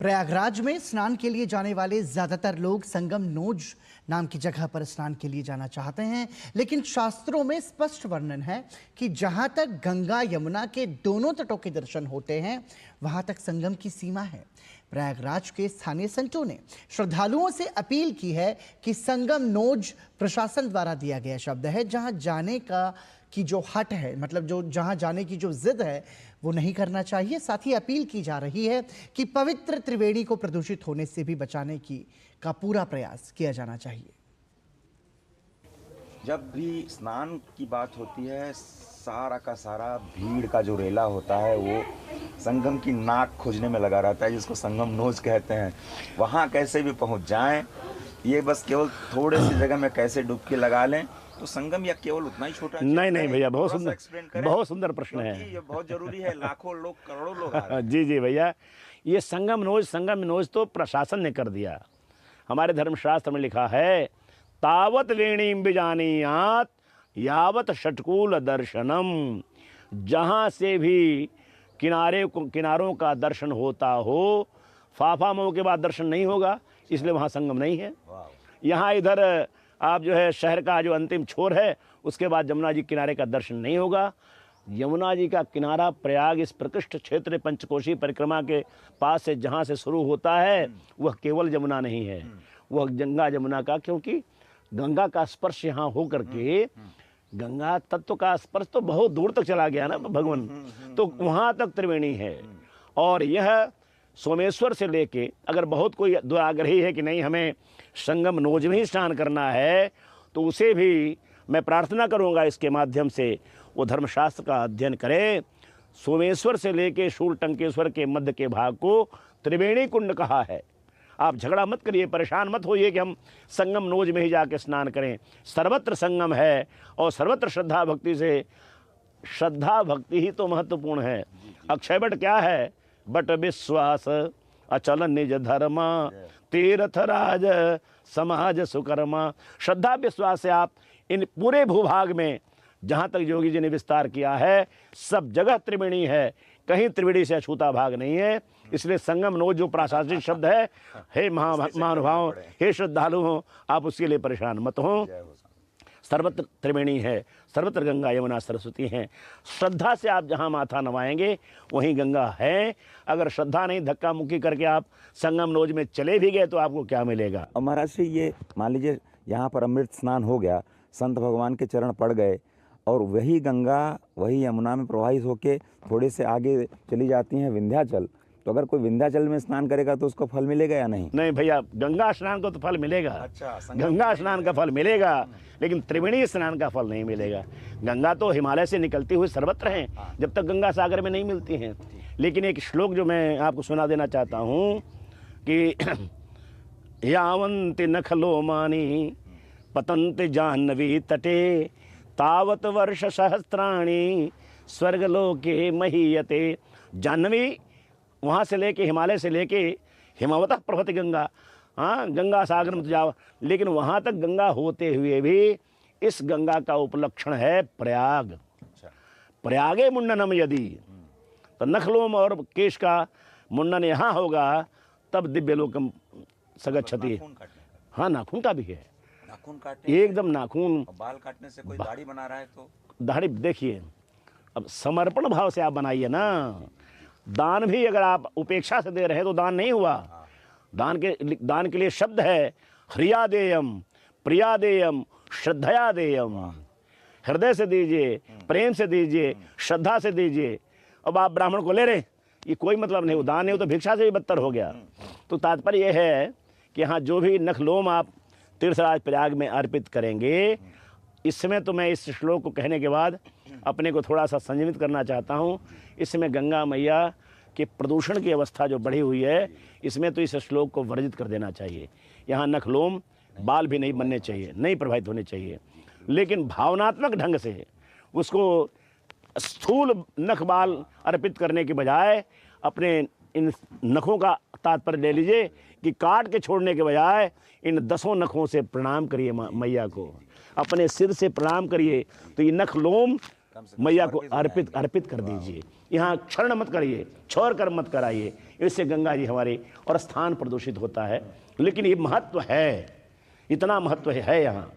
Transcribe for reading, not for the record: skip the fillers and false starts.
प्रयागराज में स्नान के लिए जाने वाले ज्यादातर लोग संगम नोज नाम की जगह पर स्नान के लिए जाना चाहते हैं, लेकिन शास्त्रों में स्पष्ट वर्णन है कि जहां तक गंगा यमुना के दोनों तटों के दर्शन होते हैं वहां तक संगम की सीमा है। प्रयागराज के स्थानीय संतों ने श्रद्धालुओं से अपील की है कि संगम नोज प्रशासन द्वारा दिया गया शब्द है, जहां जाने की जो हट है, मतलब जो जहां जाने की जो जिद है वो नहीं करना चाहिए। साथ ही अपील की जा रही है कि पवित्र त्रिवेणी को प्रदूषित होने से भी बचाने का पूरा प्रयास किया जाना चाहिए। जब भी स्नान की बात होती है, सारा का सारा भीड़ का जो रेला होता है वो संगम की नाक खोजने में लगा रहता है, जिसको संगम नोज कहते हैं। वहाँ कैसे भी पहुँच जाएं, ये बस केवल थोड़े सी जगह में कैसे डुबकी लगा लें, तो संगम या केवल उतना ही छोटा? नहीं भैया, बहुत सुंदर प्रश्न है। ये बहुत जरूरी है, लाखों लोग, करोड़ों लोग आ रहे हैं। जी भैया, ये संगम नोज तो प्रशासन ने कर दिया। हमारे धर्मशास्त्र में लिखा है, तावत वेणीम बिजानीयात यावत षटकूल दर्शनम। जहाँ से भी किनारों का दर्शन होता हो, फाफा मोह के बाद दर्शन नहीं होगा, इसलिए वहाँ संगम नहीं है। यहाँ इधर आप जो है शहर का जो अंतिम छोर है, उसके बाद यमुना जी किनारे का दर्शन नहीं होगा। यमुना जी का किनारा प्रयाग इस प्रकृष्ट क्षेत्र पंचकोशी परिक्रमा के पास से जहाँ से शुरू होता है वह केवल यमुना नहीं है, वह गंगा यमुना का, क्योंकि गंगा का स्पर्श यहाँ हो करके गंगा तत्व का स्पर्श तो बहुत दूर तक चला गया ना भगवान, तो वहाँ तक त्रिवेणी है। और यह सोमेश्वर से लेके, अगर बहुत कोई दुराग्रही है कि नहीं हमें संगम नोज में ही स्नान करना है, तो उसे भी मैं प्रार्थना करूंगा इसके माध्यम से वो धर्मशास्त्र का अध्ययन करें। सोमेश्वर से लेके शूल टंकेश्वर के मध्य के भाग को त्रिवेणी कुंड कहा है। आप झगड़ा मत करिए, परेशान मत होइए कि हम संगम नोज में ही जाके स्नान करें। सर्वत्र संगम है और सर्वत्र श्रद्धा भक्ति ही तो महत्वपूर्ण है। अक्षय बट क्या है? बट विश्वास अचल निज धर्मा तीर्थ राज समाज सुकर्मा। श्रद्धा विश्वास से आप इन पूरे भूभाग में जहाँ तक योगी जी ने विस्तार किया है, सब जगह त्रिवेणी है, कहीं त्रिवेणी से अछूता भाग नहीं है। इसलिए संगम नोज जो प्राशासनिक शब्द है, हे महानुभाव, हे श्रद्धालुओं, आप उसके लिए परेशान मत हो। सर्वत्र त्रिवेणी है, सर्वत्र गंगा यमुना सरस्वती हैं। श्रद्धा से आप जहाँ माथा नवाएंगे वहीं गंगा है। अगर श्रद्धा नहीं, धक्का मुक्की करके आप संगम नोज में चले भी गए तो आपको क्या मिलेगा? और महाराज जी, ये मान लीजिए यहाँ पर अमृत स्नान हो गया, संत भगवान के चरण पड़ गए, और वही गंगा वही यमुना में प्रवाहित होके थोड़े से आगे चली जाती हैं विंध्याचल, तो अगर कोई विंध्याचल में स्नान करेगा तो उसको फल मिलेगा या नहीं? नहीं भैया, गंगा स्नान को तो फल मिलेगा। अच्छा, गंगा स्नान का फल मिलेगा, लेकिन त्रिवेणी स्नान का फल नहीं मिलेगा। गंगा तो हिमालय से निकलती हुई सर्वत्र हैं, जब तक गंगा सागर में नहीं मिलती हैं। लेकिन एक श्लोक जो मैं आपको सुना देना चाहता हूँ कि यावन्ति नखलोमानि पतन्ति जाह्नवी तटे तावत वर्ष सहस्त्राणि स्वर्गलोके महीयते। जाह्नवी वहाँ से लेके, हिमालय से लेके हिमावतः प्रभृति गंगा, हाँ, गंगा सागर में तो जाओ, लेकिन वहाँ तक गंगा होते हुए भी इस गंगा का उपलक्षण है प्रयाग। प्रयागे मुंडनम यदि, तो नखलोम और केश का मुंडन यहाँ होगा तब दिव्य लोकम सगच्छति। हाँ, नाखून का भी है, नाखून काटने, एकदम नाखून। बाल काटने से कोई दाढ़ी बना रहा है तो दाढ़ी देखिए, अब समर्पण भाव से आप बनाइए ना। दान भी अगर आप उपेक्षा से दे रहे हैं तो दान नहीं हुआ। दान के लिए शब्द है ह्रियादेयम, प्रियादेयम, श्रद्धयादेयम। हृदय से दीजिए, प्रेम से दीजिए, श्रद्धा से दीजिए। अब आप ब्राह्मण को ले रहे, ये कोई मतलब नहीं, वो दान नहीं हो तो भिक्षा से भी बदतर हो गया। तो तात्पर्य यह है कि हाँ, जो भी नखलोम आप तीर्थराज प्रयाग में अर्पित करेंगे, इस समय तो मैं इस श्लोक को कहने के बाद अपने को थोड़ा सा संयमित करना चाहता हूँ। इसमें गंगा मैया के प्रदूषण की अवस्था जो बढ़ी हुई है, इसमें तो इस श्लोक को वर्जित कर देना चाहिए। यहाँ नखलोम, बाल भी नहीं बनने चाहिए, नहीं प्रभावित होने चाहिए, लेकिन भावनात्मक ढंग से उसको स्थूल नख बाल अर्पित करने के बजाय अपने इन नखों का तात्पर्य ले लीजिए कि काट के छोड़ने के बजाय इन 10 नखों से प्रणाम करिए मैया को, अपने सिर से प्रणाम करिए। तो ये नख लोम मैया को अर्पित कर दीजिए। यहाँ क्षरण मत करिए, छोड़ कर मत कराइए, इससे गंगा जी हमारे और स्थान प्रदूषित होता है। लेकिन ये महत्व है, इतना महत्व है यहाँ।